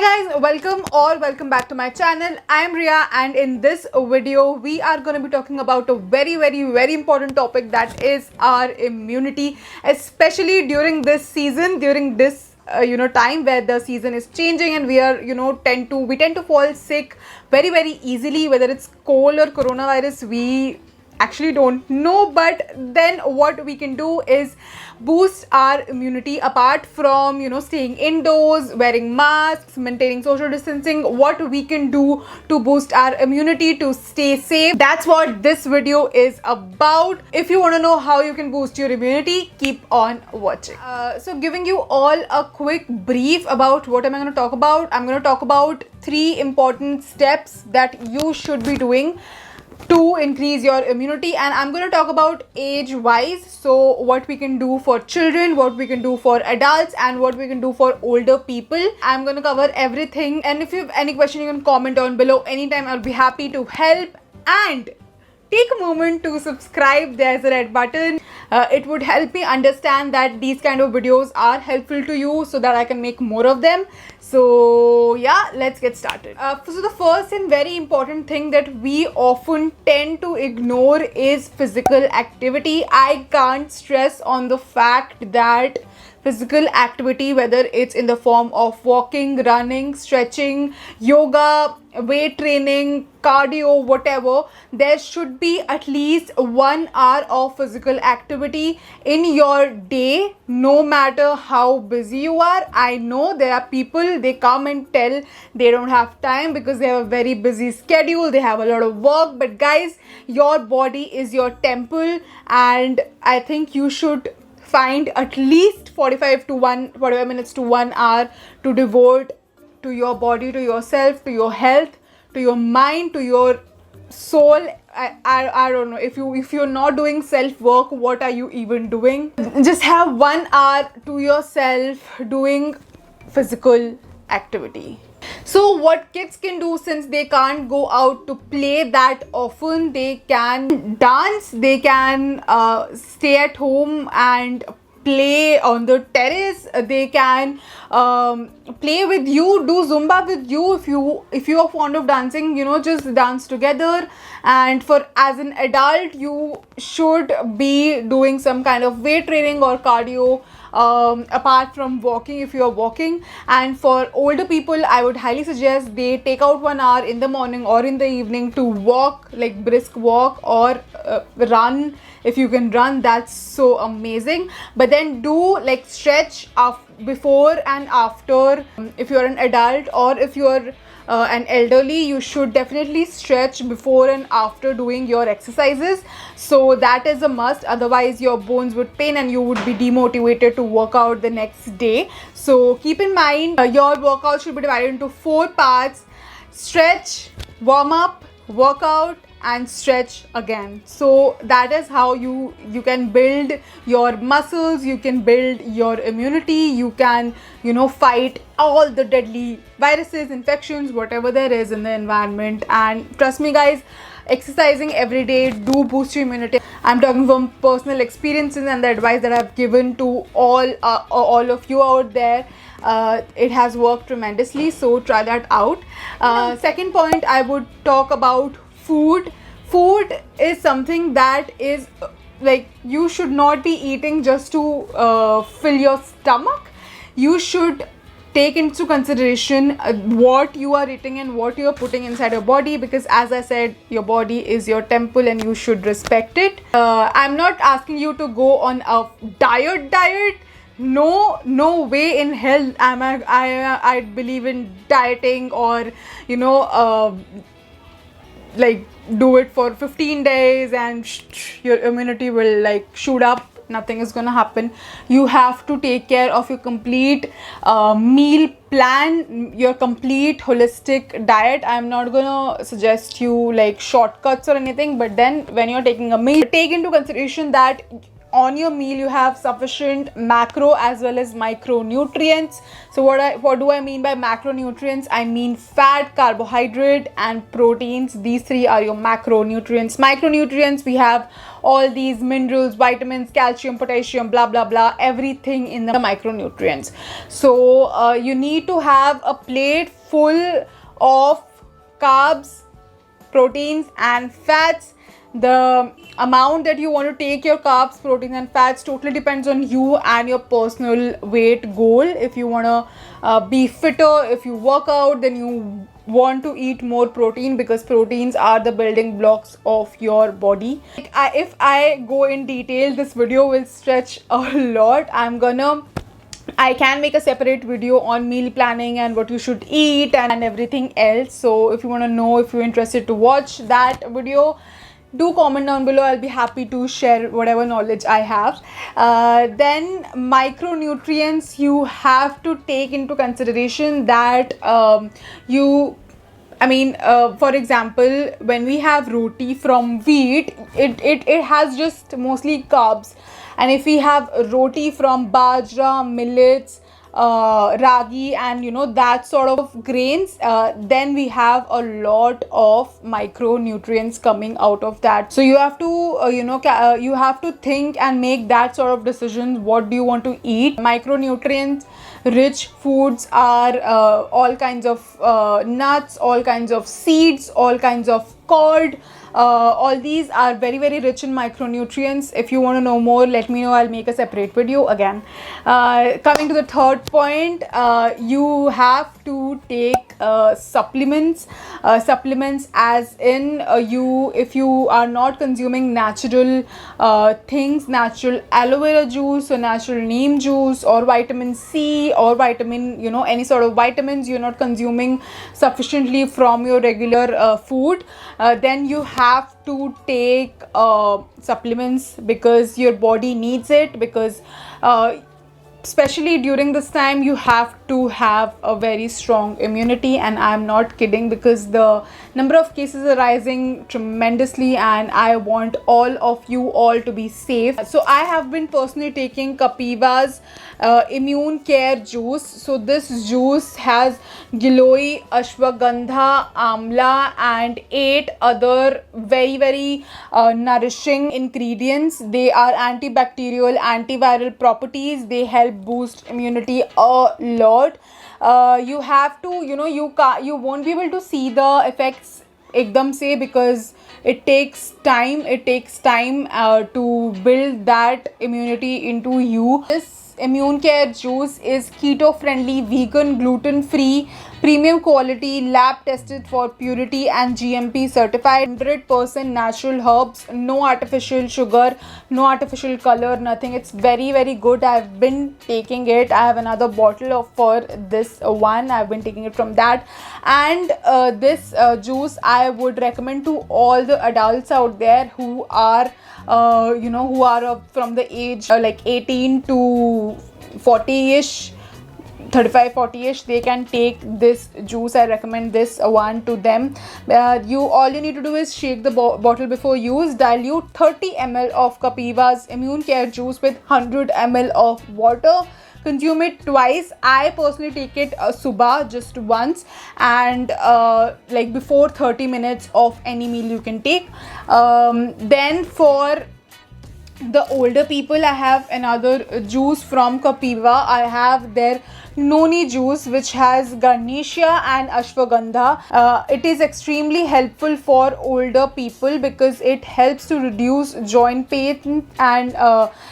Hi guys, welcome back to my channel. I am Ria, and in this video we are going to be talking about a very important topic, that is our immunity, especially during this season, during this time where the season is changing and we are tend to fall sick very easily, whether it's cold or coronavirus. We actually don't know, but then what we can do is boost our immunity. Apart from staying indoors, wearing masks, maintaining social distancing, what we can do to boost our immunity, to stay safe, that's what this video is about. If you want to know how you can boost your immunity, keep on watching. So giving you all a quick brief about what am I going to talk about. I'm going to talk about 3 important steps that you should be doing to increase your immunity, and I'm going to talk about age wise. So what we can do for children, what we can do for adults, and what we can do for older people. I'm going to cover everything, and if you have any question, you can comment on below anytime. I'll be happy to help. And take a moment to subscribe. There's a red button. It would help me understand that these kind of videos are helpful to you, so that I can make more of them. So yeah, let's get started. So the first and very important thing that we often tend to ignore is physical activity. I can't stress on the fact that physical activity, whether it's in the form of walking, running, stretching, yoga, weight training, cardio, whatever, there should be at least 1 hour of physical activity in your day, no matter how busy you are. I know there are people, they come and tell they don't have time because they have a very busy schedule, they have a lot of work, but guys, your body is your temple, and I think you should find at least 45 minutes to 1 hour to devote to your body, to yourself, to your health, to your mind, to your soul. I don't know, if you're not doing self work, what are you even doing? Just have 1 hour to yourself doing physical activity. So what kids can do, since they can't go out to play that often, they can dance, they can stay at home and play on the terrace, they can play with you, do Zumba with you. If you are fond of dancing, just dance together. And for as an adult, you should be doing some kind of weight training or cardio, apart from walking, if you are walking. And for older people, I would highly suggest they take out 1 hour in the morning or in the evening to walk, like brisk walk, or run. If you can run, that's so amazing. But then do like stretch before and after. If you're an adult, or if you're an elderly, you should definitely stretch before and after doing your exercises. So that is a must, otherwise your bones would pain and you would be demotivated to work out the next day. So keep in mind, your workout should be divided into 4 parts: stretch, warm up, workout, and stretch again. So that is how you can build your muscles, you can build your immunity, you can fight all the deadly viruses, infections, whatever there is in the environment. And trust me guys, exercising every day do boost your immunity. I'm talking from personal experiences and the advice that I've given to all of you out there. It has worked tremendously, so try that out. Second point, I would talk about food. Food is something that is like, you should not be eating just to fill your stomach. You should take into consideration what you are eating and what you are putting inside your body, because as I said, your body is your temple and you should respect it. I'm not asking you to go on a diet. No way in hell am I believe in dieting, or like do it for 15 days and your immunity will like shoot up. Nothing is gonna happen. You have to take care of your complete meal plan, your complete holistic diet. I'm not gonna suggest you like shortcuts or anything, but then when you're taking a meal, take into consideration that on your meal you have sufficient macro as well as micronutrients. So what do I mean by macronutrients? I mean fat, carbohydrate and proteins. These three are your macronutrients. Micronutrients, we have all these minerals, vitamins, calcium, potassium, blah blah blah, everything in the micronutrients. So you need to have a plate full of carbs, proteins and fats. The amount that you want to take your carbs, proteins and fats totally depends on you and your personal weight goal. If you want to be fitter, if you work out, then you want to eat more protein, because proteins are the building blocks of your body. If I go in detail, this video will stretch a lot. I can make a separate video on meal planning and what you should eat and everything else. So if you want to know, if you're interested to watch that video, do comment down below. I'll be happy to share whatever knowledge I have. Then micronutrients, you have to take into consideration that for example, when we have roti from wheat, it has just mostly carbs. And if we have roti from bajra, millets, ragi and that sort of grains, then we have a lot of micronutrients coming out of that. So you have to you have to think and make that sort of decisions. What do you want to eat? Micronutrients rich foods are all kinds of nuts, all kinds of seeds, all kinds of curd. All these are very very rich in micronutrients. If you want to know more, let me know. I'll make a separate video again. Coming to the third point, you have to take supplements. Supplements as in if you are not consuming natural things, natural aloe vera juice or natural neem juice or vitamin C or vitamin, any sort of vitamins you're not consuming sufficiently from your regular food, then you have to take supplements, because your body needs it. Because especially during this time, you have to have a very strong immunity, and I'm not kidding, because the number of cases are rising tremendously and I want all of you all to be safe. So I have been personally taking Kapiva's immune care juice. So this juice has Giloy, ashwagandha, amla and 8 other very very nourishing ingredients. They are antibacterial, antiviral properties. They help boost immunity a lot. You have to, you won't be able to see the effects ekdam se, because it takes time. To build that immunity into you. This immune care juice is keto friendly, vegan, gluten free, premium quality, lab tested for purity and GMP certified, 100% natural herbs, no artificial sugar, no artificial color, nothing. It's very very good. I've been taking it. I have another bottle for this one. I've been taking it from that. And this juice I would recommend to all the adults out there who are who are from the age like 18 to 40ish, 35-40ish. They can take this juice. I recommend this one to them. All you need to do is shake the bottle before use. Dilute 30 ml of Kapiva's immune care juice with 100 ml of water. Consume it twice. I personally take it subah, just once, and like before 30 minutes of any meal you can take. Then for the older people, I have another juice from Kapiva. I have their noni juice, which has Garnicia and ashwagandha. It is extremely helpful for older people because it helps to reduce joint pain and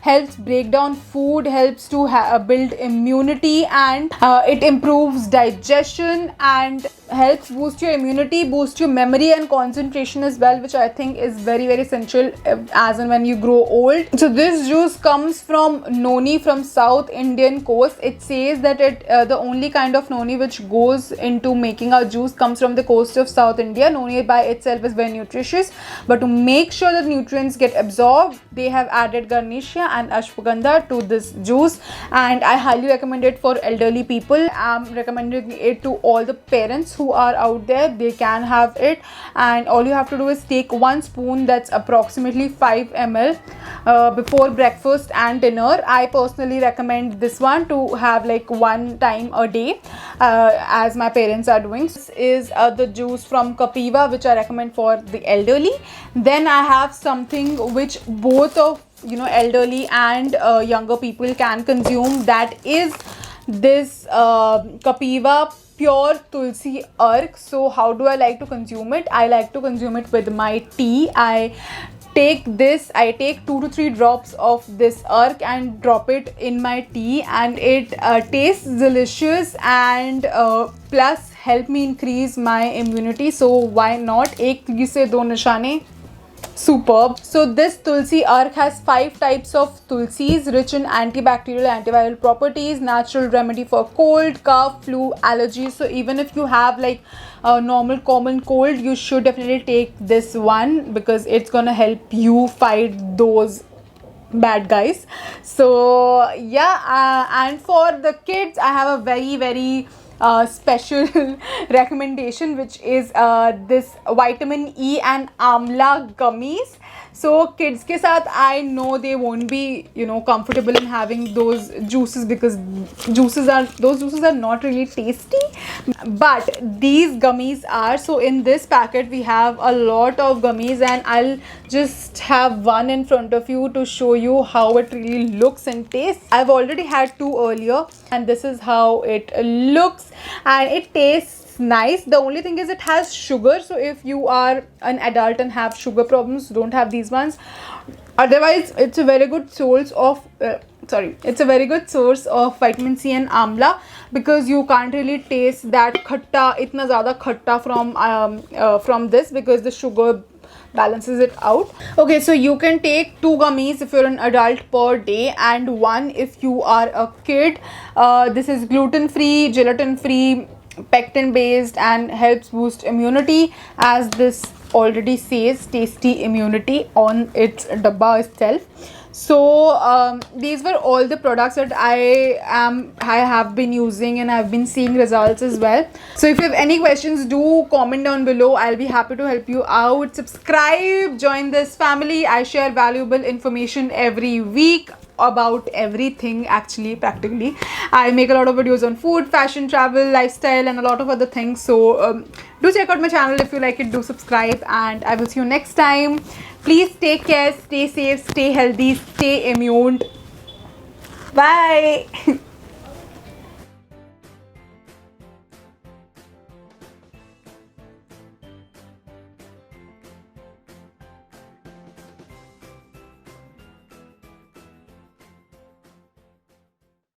helps break down food, helps to build immunity, and it improves digestion and helps boost your immunity, boost your memory and concentration as well, which I think is very very essential as and when you grow old. So this juice comes from Noni, from South Indian coast. It says that that the only kind of noni which goes into making our juice comes from the coast of South India. Noni by itself is very nutritious, but to make sure that nutrients get absorbed, they have added Garnicia and ashwagandha to this juice, and I highly recommend it for elderly people. I'm recommending it to all the parents who are out there. They can have it, and all you have to do is take 1 spoon, that's approximately 5 ml, before breakfast and dinner. I personally recommend this one to have like 1 time a day, as my parents are doing. This is the juice from Kapiva, which I recommend for the elderly. Then I have something which both of elderly and younger people can consume, that is this Kapiva pure tulsi ark. So how do I like to consume it? I like to consume it with my tea. I take 2 to 3 drops of this ark and drop it in my tea, and it tastes delicious, and plus help me increase my immunity. So why not? Ek तीर से दो निशाने. Superb. So this tulsi ark has 5 types of tulsis, rich in antibacterial, antiviral properties, natural remedy for cold, cough, flu, allergies. So even if you have like a normal common cold, you should definitely take this one, because it's gonna help you fight those bad guys. So yeah, and for the kids, I have a very special recommendation, which is this vitamin E and amla gummies. So kids ke sath, I know they won't be comfortable in having those juices, because those juices are not really tasty, but these gummies are. So in this packet we have a lot of gummies, and I'll just have one in front of you to show you how it really looks and tastes. I've already had 2 earlier, and this is how it looks, and it tastes nice. The only thing is it has sugar, so if you are an adult and have sugar problems, don't have these ones. Otherwise, it's a very good source of vitamin C and amla, because you can't really taste that khatta, itna zyada khatta from this, because the sugar balances it out. Okay, so you can take 2 gummies if you're an adult per day, and 1 if you are a kid. This is gluten free, gelatin free, pectin based, and helps boost immunity, as this already says tasty immunity on its dabba itself. So these were all the products that I have been using, and I've been seeing results as well. So if you have any questions, do comment down below. I'll be happy to help you out. Subscribe, join this family. I share valuable information every week about everything, actually, practically. I make a lot of videos on food, fashion, travel, lifestyle, and a lot of other things. So do check out my channel if you like it. Do subscribe, and I will see you next time. Please take care, stay safe, stay healthy, stay immune. Bye.